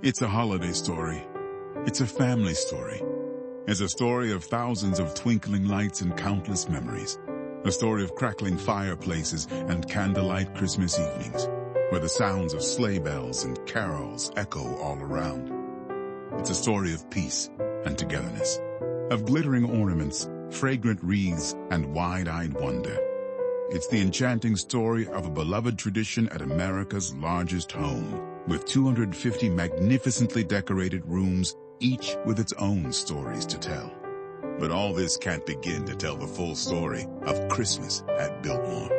It's a holiday story. It's a family story. It's a story of thousands of twinkling lights and countless memories. A story of crackling fireplaces and candlelight Christmas evenings, where the sounds of sleigh bells and carols echo all around. It's a story of peace and togetherness, of glittering ornaments, fragrant wreaths, and wide-eyed wonder. It's the enchanting story of a beloved tradition at America's largest home, with 250 magnificently decorated rooms, each with its own stories to tell. But all this can't begin to tell the full story of Christmas at Biltmore.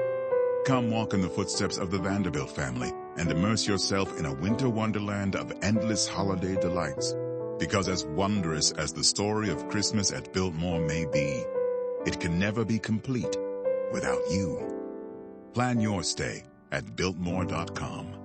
Come walk in the footsteps of the Vanderbilt family and immerse yourself in a winter wonderland of endless holiday delights. Because as wondrous as the story of Christmas at Biltmore may be, it can never be complete without you. Plan your stay at Biltmore.com.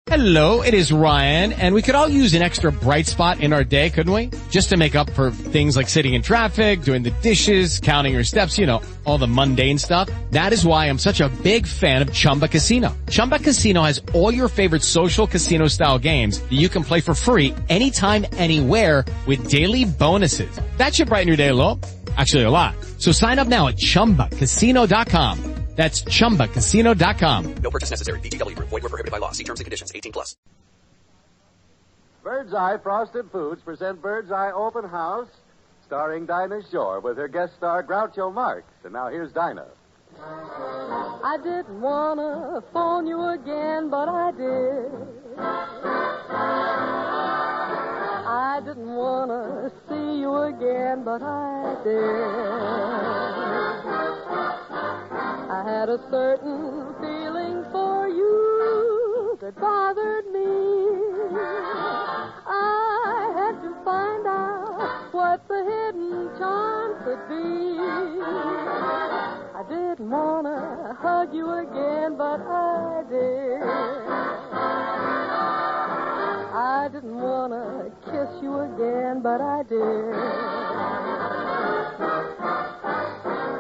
Hello, it is Ryan, and we could all use an extra bright spot in our day, couldn't we? Just to make up for things like sitting in traffic, doing the dishes, counting your steps, you know, all the mundane stuff. That is why I'm such a big fan of Chumba Casino. Chumba Casino has all your favorite social casino-style games that you can play for free anytime, anywhere with daily bonuses. That should brighten your day a little. Actually, a lot. So sign up now at ChumbaCasino.com. That's ChumbaCasino.com. No purchase necessary. VGW Group. Void where prohibited by law. See terms and conditions. 18+. Bird's Eye Frosted Foods present Bird's Eye Open House, starring Dinah Shore with her guest star Groucho Marx. And now here's Dinah. I didn't want to phone you again, but I did. I didn't want to see you again, but I did. I had a certain feeling for you that bothered me. I had to find out what the hidden charm could be. I didn't want to hug you again, but I did. I didn't want to kiss you again, but I did.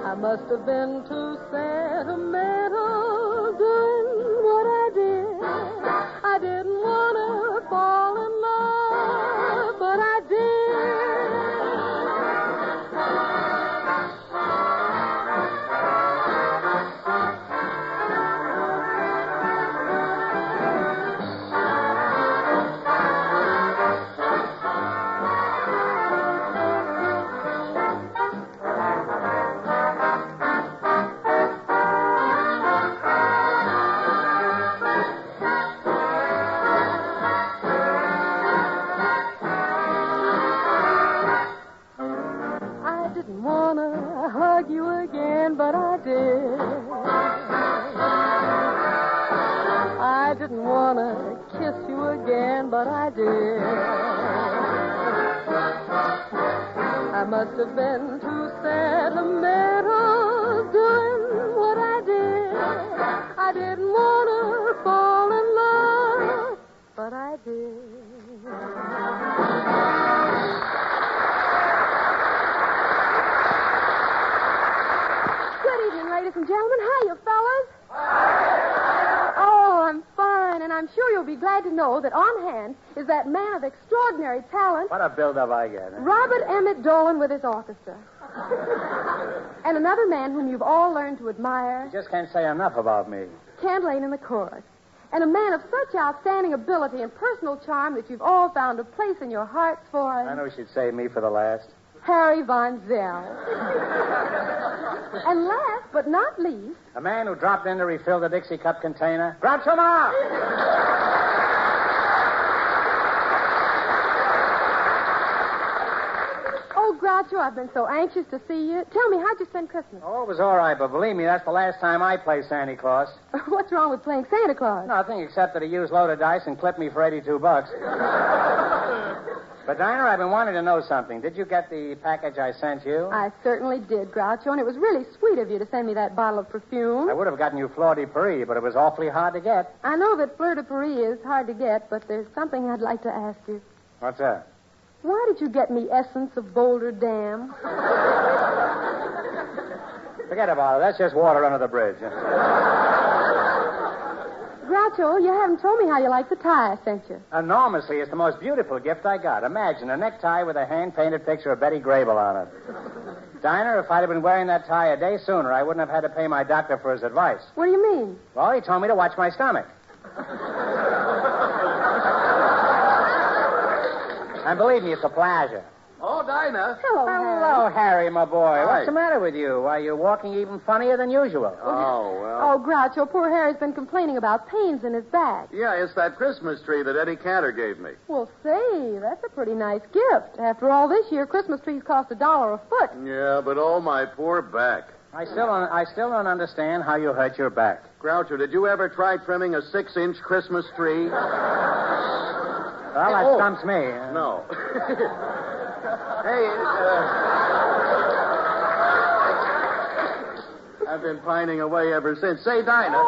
I must have been too sentimental doing what I did. I didn't want to fall in love, but I did. But I did. I didn't want to kiss you again, but I did. I must have been too sentimental doing what I did. I didn't want to fall in love, but I did. Ladies and gentlemen, hiya, fellas. Oh, I'm fine, and I'm sure you'll be glad to know that on hand is that man of extraordinary talent. What a build-up I get, huh? Robert Emmett Dolan with his orchestra. And another man whom you've all learned to admire. You just can't say enough about me. Kent Lane in the chorus. And a man of such outstanding ability and personal charm that you've all found a place in your hearts for... I know she'd save me for the last. Harry Von Zell. And last but not least... A man who dropped in to refill the Dixie cup container. Groucho Marx! Oh, Groucho, I've been so anxious to see you. Tell me, how'd you spend Christmas? Oh, it was all right, but believe me, that's the last time I play Santa Claus. What's wrong with playing Santa Claus? Nothing, except that he used loaded dice and clipped me for $82. But, Dinah, I've been wanting to know something. Did you get the package I sent you? I certainly did, Groucho, and it was really sweet of you to send me that bottle of perfume. I would have gotten you Fleur de Paris, but it was awfully hard to get. I know that Fleur de Paris is hard to get, but there's something I'd like to ask you. What's that? Why did you get me Essence of Boulder Dam? Forget about it. That's just water under the bridge. Groucho, you haven't told me how you like the tie I sent you. Enormously. It's the most beautiful gift I got. Imagine a necktie with a hand-painted picture of Betty Grable on it. Dinah, if I'd have been wearing that tie a day sooner, I wouldn't have had to pay my doctor for his advice. What do you mean? Well, he told me to watch my stomach. And believe me, it's a pleasure. Oh, Dinah. Hello, Harry, my boy. Hi. What's the matter with you? Why, you're walking even funnier than usual. Oh, well. Oh, Groucho, poor Harry's been complaining about pains in his back. Yeah, it's that Christmas tree that Eddie Cantor gave me. Well, say, that's a pretty nice gift. After all, this year, Christmas trees cost $1 a foot. Yeah, but oh, my poor back. I still don't understand how you hurt your back. Groucho, did you ever try trimming a 6-inch Christmas tree? Well, that stumps me. No. Hey, I've been pining away ever since. Say, Dinah.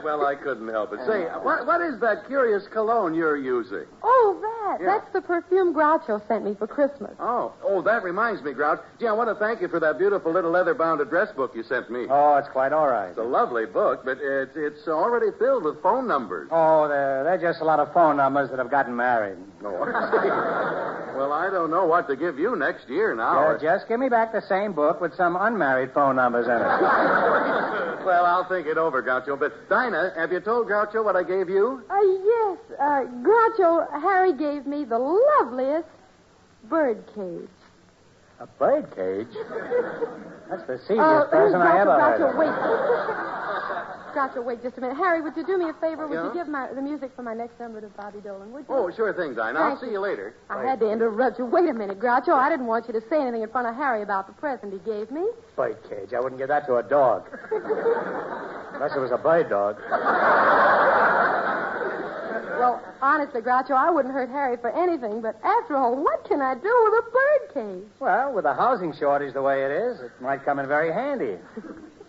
Well, I couldn't help it. Say, what is that curious cologne you're using? Oh, that. Yeah. That's the perfume Groucho sent me for Christmas. Oh, that reminds me, Grouch. Gee, I want to thank you for that beautiful little leather-bound address book you sent me. Oh, it's quite all right. It's a lovely book, but it's already filled with phone numbers. Oh, they're just a lot of phone numbers that have gotten married. Oh, well, I don't know what to give you next year now. Just give me back the same book with some unmarried phone numbers in it. Well, I'll think it over, Groucho. But, Dinah, have you told Groucho what I gave you? Yes. Groucho, Harry gave me the loveliest bird cage. A bird cage? That's the seediest present I ever heard of. Groucho, wait just a minute. Harry, would you do me a favor? Would Yeah? you give the music for my next number to Bobby Dolan, would you? Oh, sure thing, Dinah. I'll see you later. I had to interrupt you. Wait a minute, Groucho. I didn't want you to say anything in front of Harry about the present he gave me. Bird cage. I wouldn't give that to a dog. Unless it was a bird dog. Well, honestly, Groucho, I wouldn't hurt Harry for anything, but after all, what can I do with a bird cage? Well, with the housing shortage the way it is, it might come in very handy.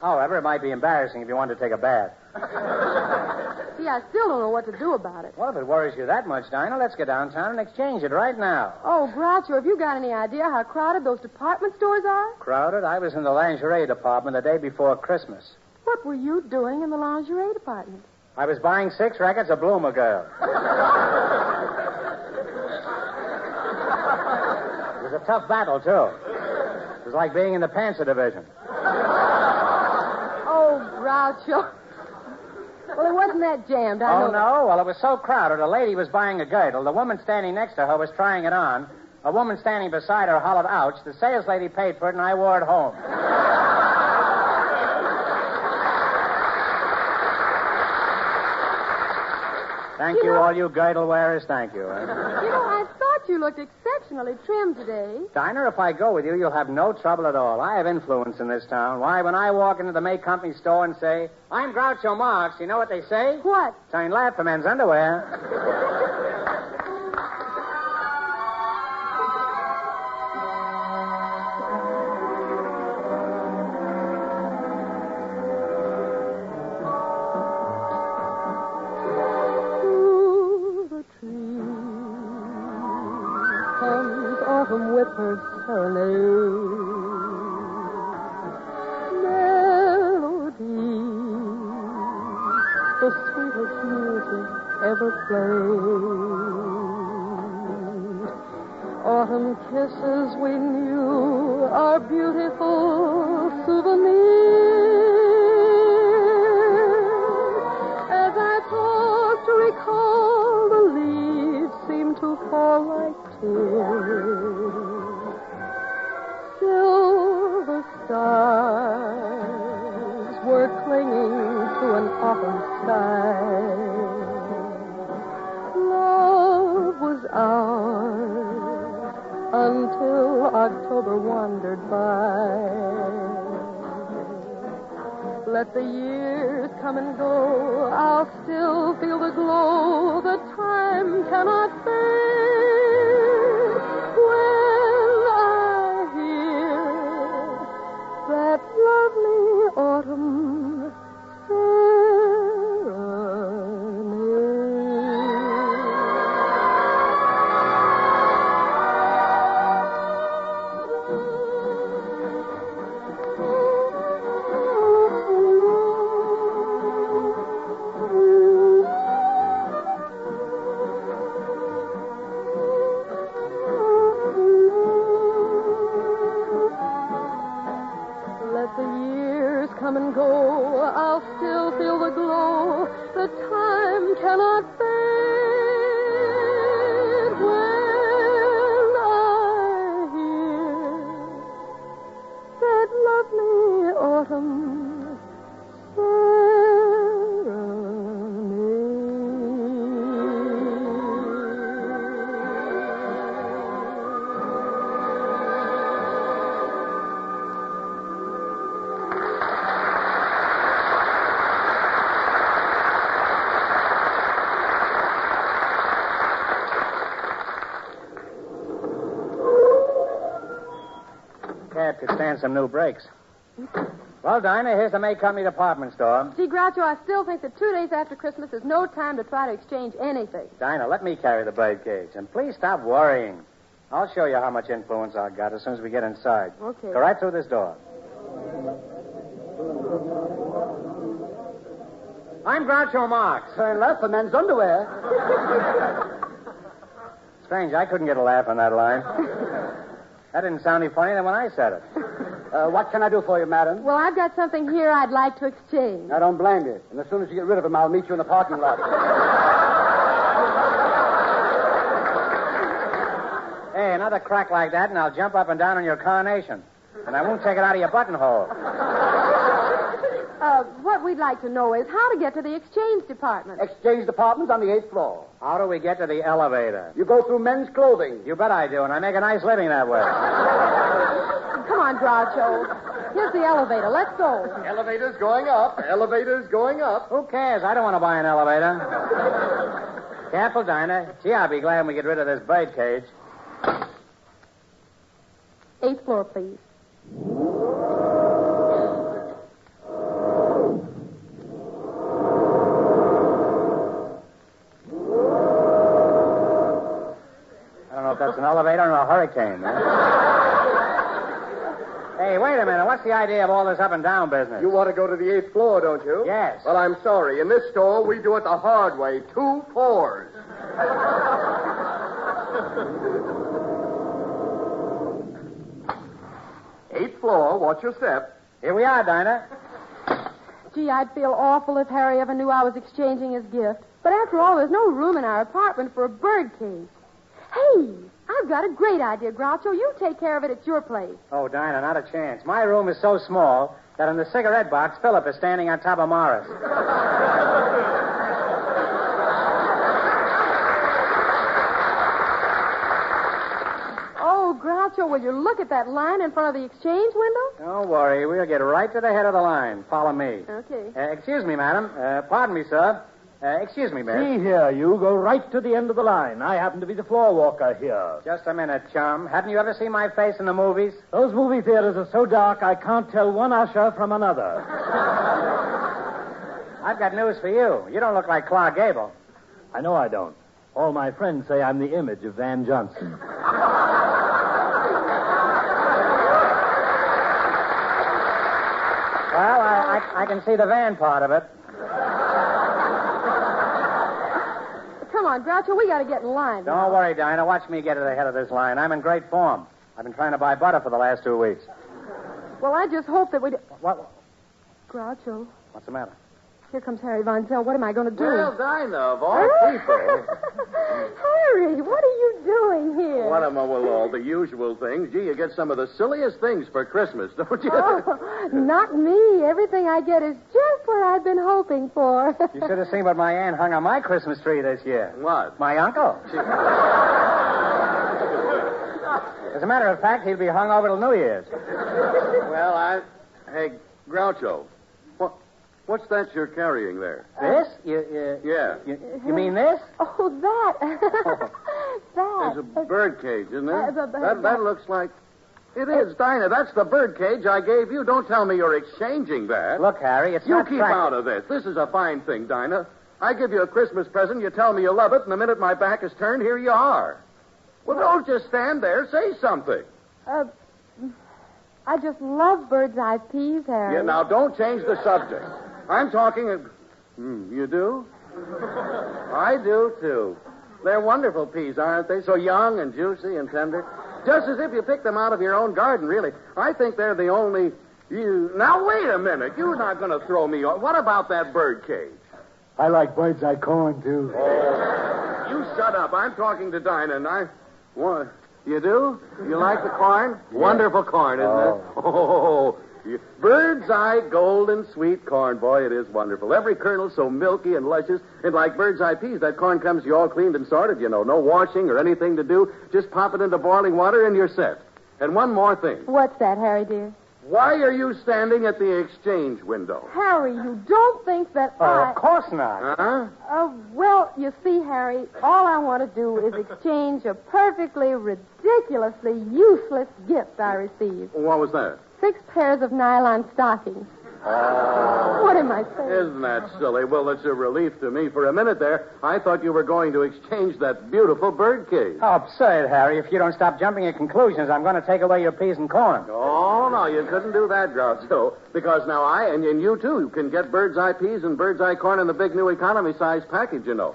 However, it might be embarrassing if you wanted to take a bath. See, I still don't know what to do about it. Well, if it worries you that much, Dinah, let's go downtown and exchange it right now. Oh, Groucho, have you got any idea how crowded those department stores are? Crowded? I was in the lingerie department the day before Christmas. What were you doing in the lingerie department? I was buying 6 records of Bloomer Girl. It was a tough battle, too. It was like being in the Panzer Division. Oh, Groucho. Well, it wasn't that jammed. I know. No? Well, it was so crowded. A lady was buying a girdle. The woman standing next to her was trying it on. A woman standing beside her hollered, ouch. The sales lady paid for it, and I wore it home. Thank you, all you girdle wearers. Thank you. I thought you looked exceptionally trim today. Dinah, if I go with you, you'll have no trouble at all. I have influence in this town. Why, when I walk into the May Company store and say, I'm Groucho Marx, you know what they say? What? Turn left for men's underwear. With her serenade, melody, the sweetest music ever played. Autumn kisses we knew are beautiful souvenirs. As I pause to recall, the leaves seem to fall like tears. Silver stars were clinging to an autumn sky. Love was ours until October wandered by. Let the years come and go, I'll still feel the glow. The time cannot fade when I hear that lovely autumn serenade. aglow. The time cannot fade when I hear that lovely autumn Cab could stand some new brakes. Well, Dinah, here's the May Company department store. See, Groucho, I still think that 2 days after Christmas is no time to try to exchange anything. Dinah, let me carry the birdcage. And please stop worrying. I'll show you how much influence I've got as soon as we get inside. Okay. Go right through this door. I'm Groucho Marx. Turn left for men's underwear. Strange, I couldn't get a laugh on that line. That didn't sound any funnier than when I said it. What can I do for you, madam? Well, I've got something here I'd like to exchange. I don't blame you. And as soon as you get rid of him, I'll meet you in the parking lot. Hey, another crack like that, and I'll jump up and down on your carnation. And I won't take it out of your buttonhole. What we'd like to know is how to get to the exchange department. Exchange department's on the 8th floor. How do we get to the elevator? You go through men's clothing. You bet I do, and I make a nice living that way. Come on, Groucho. Here's the elevator. Let's go. Elevator's going up. Elevator's going up. Who cares? I don't want to buy an elevator. Careful, Dinah. Gee, I'll be glad when we get rid of this birdcage. 8th floor, please. I don't know if that's an elevator or a hurricane. Hey, wait a minute. What's the idea of all this up and down business? You want to go to the 8th floor, don't you? Yes. Well, I'm sorry. In this store, we do it the hard way. 2 floors. Eighth floor. Watch your step. Here we are, Dinah. Gee, I'd feel awful if Harry ever knew I was exchanging his gift. But after all, there's no room in our apartment for a birdcage. Hey, I've got a great idea, Groucho. You take care of it at your place. Oh, Dinah, not a chance. My room is so small that in the cigarette box, Philip is standing on top of Morris. Oh, Groucho, will you look at that line in front of the exchange window? Don't worry. We'll get right to the head of the line. Follow me. Okay. Excuse me, madam. Pardon me, sir. Excuse me, miss. See here, you go right to the end of the line. I happen to be the floor walker here. Just a minute, chum. Hadn't you ever seen my face in the movies? Those movie theaters are so dark I can't tell one usher from another. I've got news for you. You don't look like Clark Gable. I know I don't. All my friends say I'm the image of Van Johnson. Well, I can see the van part of it. Come on, Groucho, we got to get in line. Don't worry, Dinah. Watch me get to the head of this line. I'm in great form. I've been trying to buy butter for the last 2 weeks. Well, I just hope that we... What? Groucho, What's the matter? here comes Harry Von Zell. What am I going to do? Well, Dinah, of all people. Harry, what are you doing here? What am I with all the usual things? Gee, you get some of the silliest things for Christmas, don't you? Oh, not me. Everything I get is just what I've been hoping for. You should have seen what my aunt hung on my Christmas tree this year. What? My uncle. As a matter of fact, he'll be hung over till New Year's. Well, Hey, Groucho, what's that you're carrying there? This? Yeah. You mean this? Oh, that. That. There's a birdcage, isn't there? That looks like... It is, Dinah. That's the birdcage I gave you. Don't tell me you're exchanging that. Look, Harry, it's You not keep practical. out of this. This is a fine thing, Dinah. I give you a Christmas present, you tell me you love it, and the minute my back is turned, here you are. Well, don't just stand there. Say something. I just love bird's eye peas, Harry. Yeah, now, don't change the subject. I'm talking... you do? I do, too. They're wonderful peas, aren't they? So young and juicy and tender. Just as if you picked them out of your own garden, really. I think they're the only Now, wait a minute. You're not going to throw me off. What about that bird cage? I like bird's eye corn, too. Oh, you shut up. I'm talking to Dinah, and What? You do? You like the corn? Yeah. Wonderful corn, isn't it? Oh, bird's eye golden sweet corn. Boy, it is wonderful. Every kernel so milky and luscious. And like bird's eye peas, that corn comes to you all cleaned and sorted, you know. No washing or anything to do. Just pop it into boiling water and you're set. And one more thing. What's that, Harry, dear? Why are you standing at the exchange window? Harry, you don't think that Of course not. Huh? Well, you see, Harry, all I want to do is exchange a perfectly, ridiculously useless gift I received. What was that? 6 pairs of nylon stockings. What am I saying? Isn't that silly? Well, it's a relief to me. For a minute there, I thought you were going to exchange that beautiful bird cage. How absurd, Harry. If you don't stop jumping at conclusions, I'm going to take away your peas and corn. Oh, no, you couldn't do that, Groucho. Because now I, and you too, can get bird's eye peas and bird's eye corn in the big new economy size package, you know.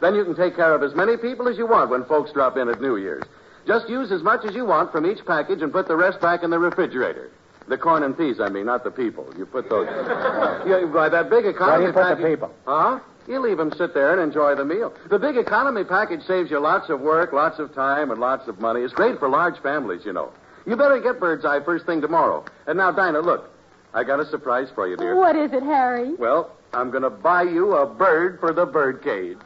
Then you can take care of as many people as you want when folks drop in at New Year's. Just use as much as you want from each package and put the rest back in the refrigerator. The corn and peas, I mean, not the people. You put those... by that big economy Where do you package... put the people? Huh? You leave them sit there and enjoy the meal. The big economy package saves you lots of work, lots of time, and lots of money. It's great for large families, you know. You better get bird's eye first thing tomorrow. And now, Dinah, look. I got a surprise for you, dear. What is it, Harry? Well, I'm going to buy you a bird for the bird cage.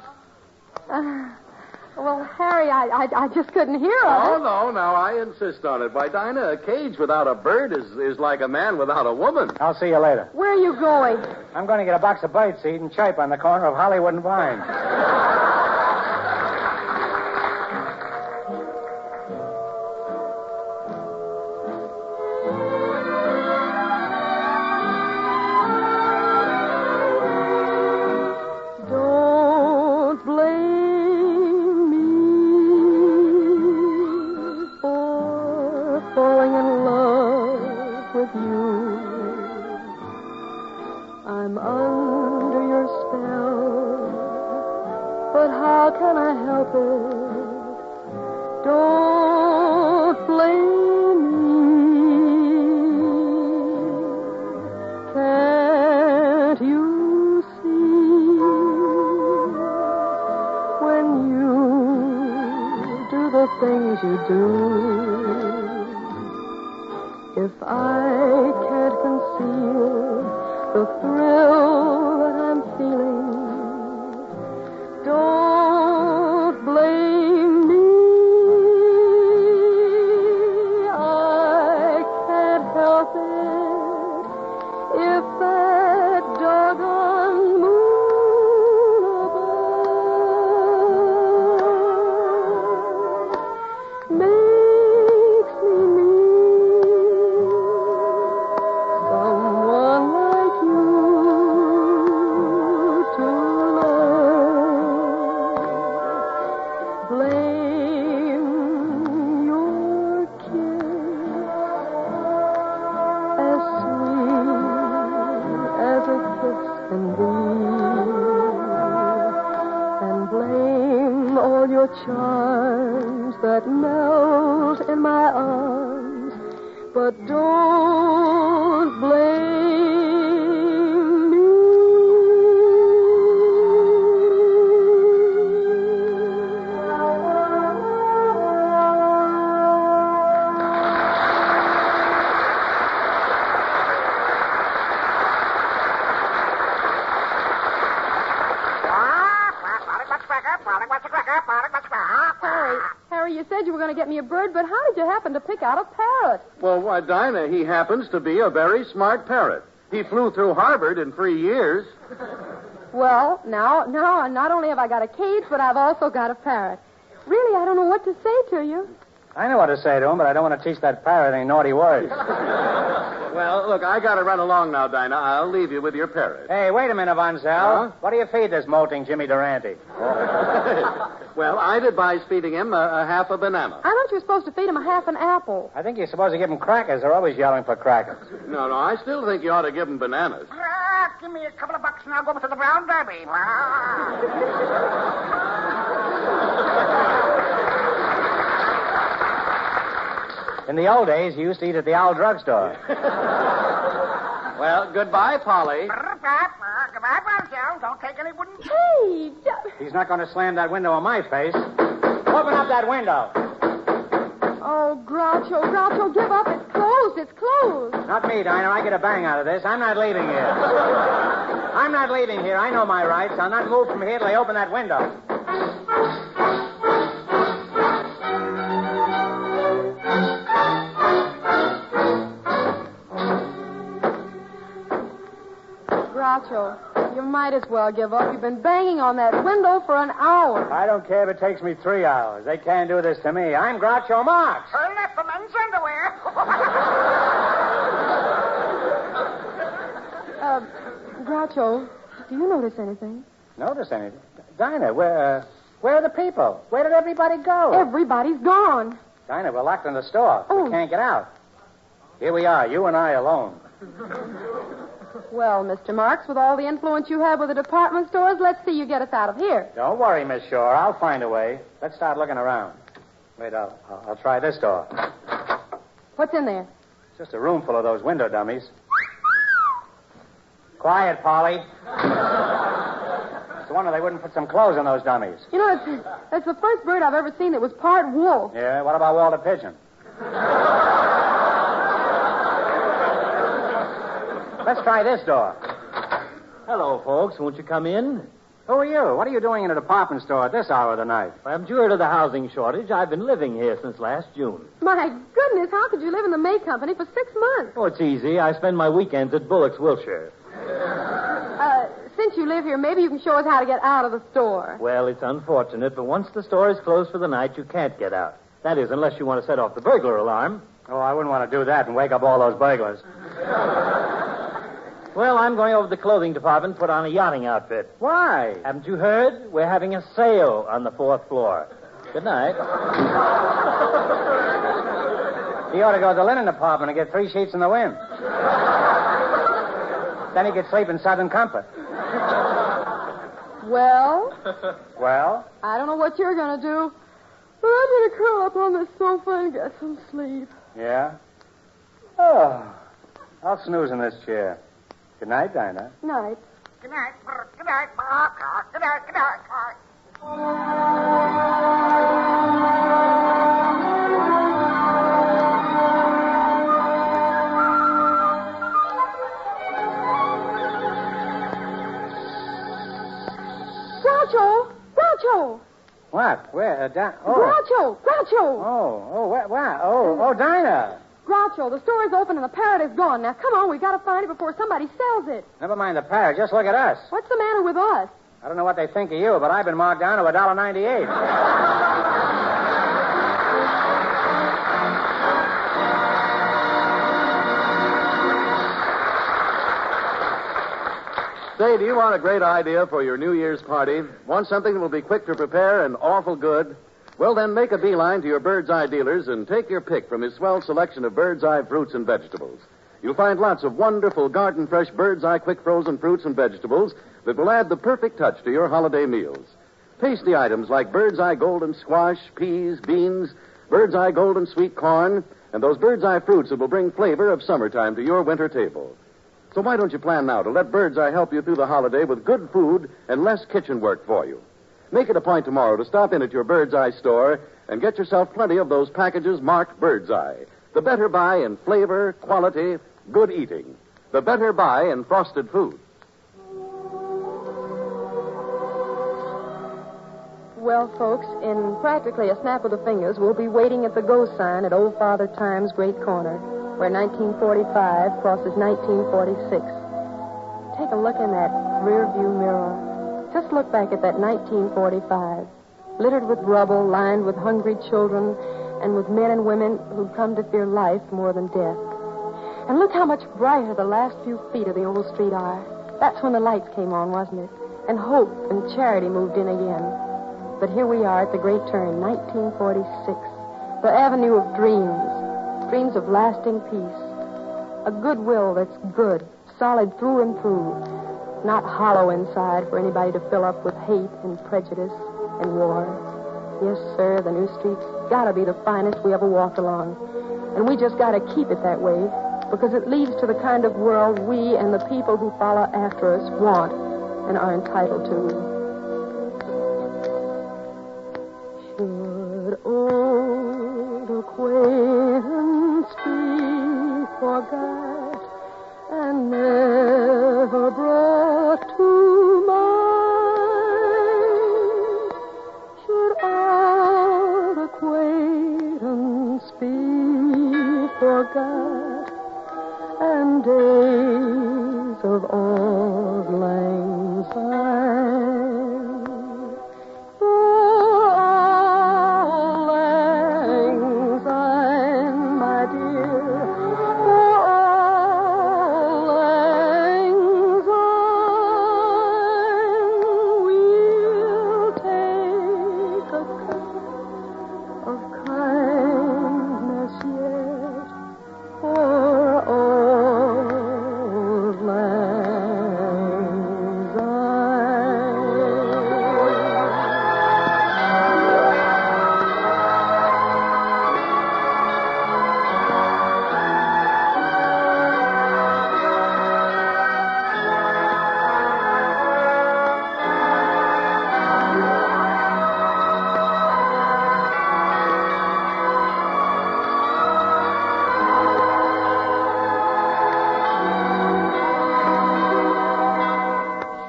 Well, Harry, I just couldn't hear Oh, of it. no, now I insist on it. Why, Dinah, a cage without a bird is like a man without a woman. I'll see you later. Where are you going? I'm going to get a box of birdseed and chirp on the corner of Hollywood and Vine. Don't blame me for falling in love with you. I'm under your spell, but how can I help it? Don't blame me. Can't you see when you do the things you do? If I can't conceal the thrill that I'm feeling, don't blame me. I can't help it if that doggone moon above makes me need someone like you to love. Blame your kiss as sweet as a kiss can be, and blame all your charms that melt in my arms, but don't blame me. Harry, you said you were going to get me a bird, but how did you happen to pick out a parrot? Well, why, Dinah, he happens to be a very smart parrot. He flew through Harvard in 3 years. Well, now, not only have I got a cage, but I've also got a parrot. Really, I don't know what to say to you. I know what to say to him, but I don't want to teach that parrot any naughty words. Well, look, I got to run along now, Dinah. I'll leave you with your parrot. Hey, wait a minute, Von Zell. Huh? What do you feed this molting Jimmy Durante? Well, I'd advise feeding him a half a banana. I thought you were supposed to feed him a half an apple. I think you're supposed to give him crackers. They're always yelling for crackers. No, I still think you ought to give him bananas. Give me a couple of bucks and I'll go to the Brown Derby. In the old days, he used to eat at the Owl drugstore. Well, goodbye, Polly. Goodbye, Bombshell. Don't take any wooden... Hey, He's not going to slam that window in my face. Open up that window. Oh, Groucho, give up. It's closed. It's closed. Not me, Dinah. I get a bang out of this. I'm not leaving here. I'm not leaving here. I know my rights. I'll not move from here till I open that window. Groucho, you might as well give up. You've been banging on that window for an hour. I don't care if it takes me 3 hours. They can't do this to me. I'm Groucho Marx. Turn left for men's underwear. Groucho, do you notice anything? Notice anything? Dinah, where are the people? Where did everybody go? Everybody's gone. Dinah, we're locked in the store. Oh. We can't get out. Here we are, you and I alone. Well, Mr. Marx, with all the influence you have with the department stores, let's see you get us out of here. Don't worry, Miss Shore. I'll find a way. Let's start looking around. Wait, I'll try this door. What's in there? It's just a room full of those window dummies. Quiet, Polly. It's a wonder they wouldn't put some clothes on those dummies. You know, it's the first bird I've ever seen that was part wolf. Yeah, what about Walter Pigeon? Let's try this door. Hello, folks. Won't you come in? Who are you? What are you doing in a department store at this hour of the night? Haven't you heard of the housing shortage? I've been living here since last June. My goodness, how could you live in the May Company for 6 months? Oh, it's easy. I spend my weekends at Bullock's, Wilshire. Since you live here, maybe you can show us how to get out of the store. Well, it's unfortunate, but once the store is closed for the night, you can't get out. That is, unless you want to set off the burglar alarm. Oh, I wouldn't want to do that and wake up all those burglars. Well, I'm going over to the clothing department to put on a yachting outfit. Why? Haven't you heard? We're having a sale on the 4th floor. Good night. He ought to go to the linen department and get 3 sheets in the wind. Then he could sleep in Southern comfort. Well? Well? I don't know what you're going to do, but I'm going to curl up on this sofa and get some sleep. Yeah? Oh, I'll snooze in this chair. Good night, Dinah. Night. Good night. Good night. Good night. Good night. Groucho! What? Where? Groucho! Oh, Dinah. Groucho, the store is open and the parrot is gone. Now, come on, we got to find it before somebody sells it. Never mind the parrot. Just look at us. What's the matter with us? I don't know what they think of you, but I've been marked down to $1.98. Say, do you want a great idea for your New Year's party? Want something that will be quick to prepare and awful good? Well, then make a beeline to your Bird's Eye dealers and take your pick from his swell selection of Bird's Eye fruits and vegetables. You'll find lots of wonderful garden-fresh Bird's Eye quick frozen fruits and vegetables that will add the perfect touch to your holiday meals. Tasty items like Bird's Eye golden squash, peas, beans, Bird's Eye golden sweet corn, and those Bird's Eye fruits that will bring flavor of summertime to your winter table. So why don't you plan now to let Bird's Eye help you through the holiday with good food and less kitchen work for you? Make it a point tomorrow to stop in at your Bird's Eye store and get yourself plenty of those packages marked Bird's Eye. The better buy in flavor, quality, good eating. The better buy in frosted food. Well, folks, in practically a snap of the fingers, we'll be waiting at the go sign at Old Father Time's Great Corner, where 1945 crosses 1946. Take a look in that rear-view mirror. Just look back at that 1945, littered with rubble, lined with hungry children, and with men and women who've come to fear life more than death. And look how much brighter the last few feet of the old street are. That's when the lights came on, wasn't it? And hope and charity moved in again. But here we are at the great turn, 1946. The avenue of dreams. Dreams of lasting peace. A goodwill that's good, solid through and through. Not hollow inside for anybody to fill up with hate and prejudice and war. Yes, sir, the new streets gotta be the finest we ever walked along. And we just gotta keep it that way, because it leads to the kind of world we and the people who follow after us want and are entitled to. Should old acquaintance be forgot and never brought to mind? Should old acquaintance be forgot and days of old lang syne? For old lang syne, my dear, for old lang syne, we'll take a cup of kindness yet for old lang syne.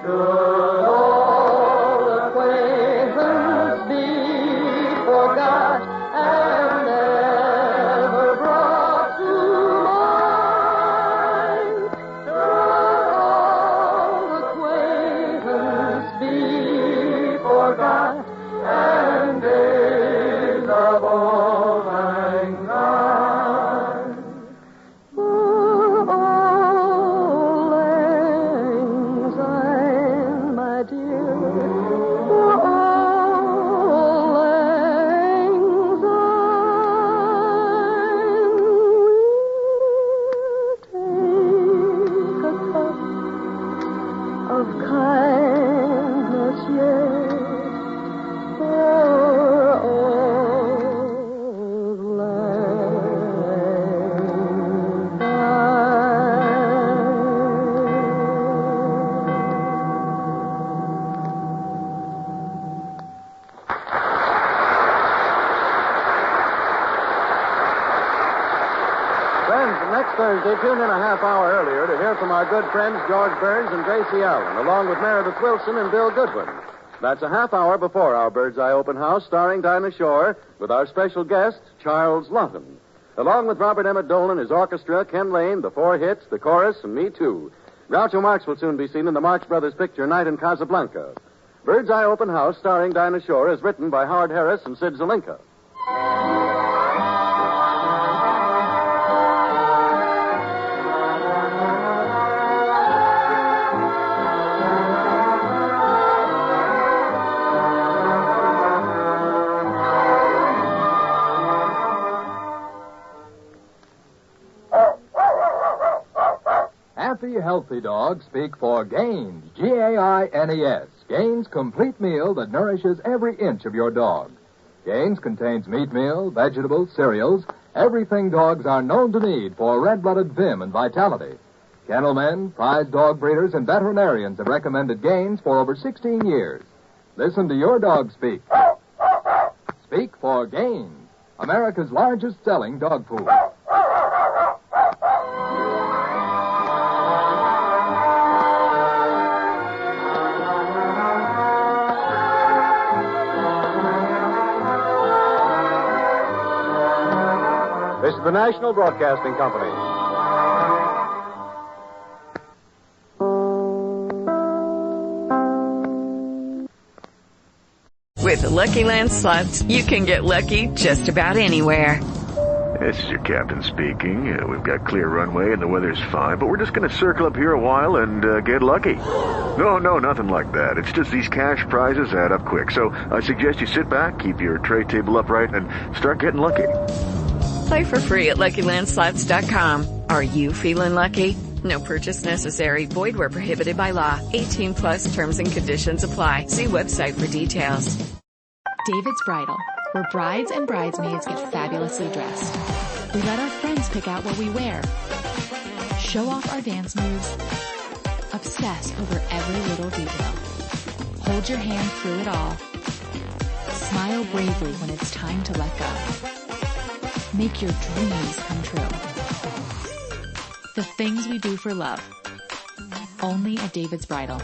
Should old acquaintance be forgot and never brought to mind? Should old acquaintance be forgot and days of old lang syne? For old lang syne, my dear, for old lang syne, we'll take a cup of kindness yet for old lang Friends, next Thursday, tune in a half hour earlier to hear from our good friends George Burns and Gracie Allen, along with Meredith Wilson and Bill Goodwin. That's a half hour before our Bird's Eye Open House, starring Dinah Shore, with our special guest, Charles Lawton. Along with Robert Emmett Dolan, his orchestra, Ken Lane, the Four Hits, the chorus, and me, too. Groucho Marx will soon be seen in the Marx Brothers picture, Night in Casablanca. Bird's Eye Open House, starring Dinah Shore, is written by Howard Harris and Sid Zelinka. Happy, healthy dogs speak for Gaines, Gaines. Gaines' complete meal that nourishes every inch of your dog. Gaines contains meat meal, vegetables, cereals, everything dogs are known to need for red-blooded vim and vitality. Kennelmen, prize dog breeders, and veterinarians have recommended Gaines for over 16 years. Listen to your dog speak. Speak for Gaines, America's largest selling dog food. This is the National Broadcasting Company. With the Lucky Land Slots, you can get lucky just about anywhere. This is your captain speaking. We've got clear runway and the weather's fine, but we're just going to circle up here a while and get lucky. No, nothing like that. It's just these cash prizes add up quick. So I suggest you sit back, keep your tray table upright, and start getting lucky. Play for free at LuckyLandSlots.com. Are you feeling lucky? No purchase necessary. Void where prohibited by law. 18+ terms and conditions apply. See website for details. David's Bridal. where brides and bridesmaids get fabulously dressed. We let our friends pick out what we wear, show off our dance moves, obsess over every little detail, hold your hand through it all, smile bravely when it's time to let go. Make your dreams come true. The things we do for love. Only at David's Bridal.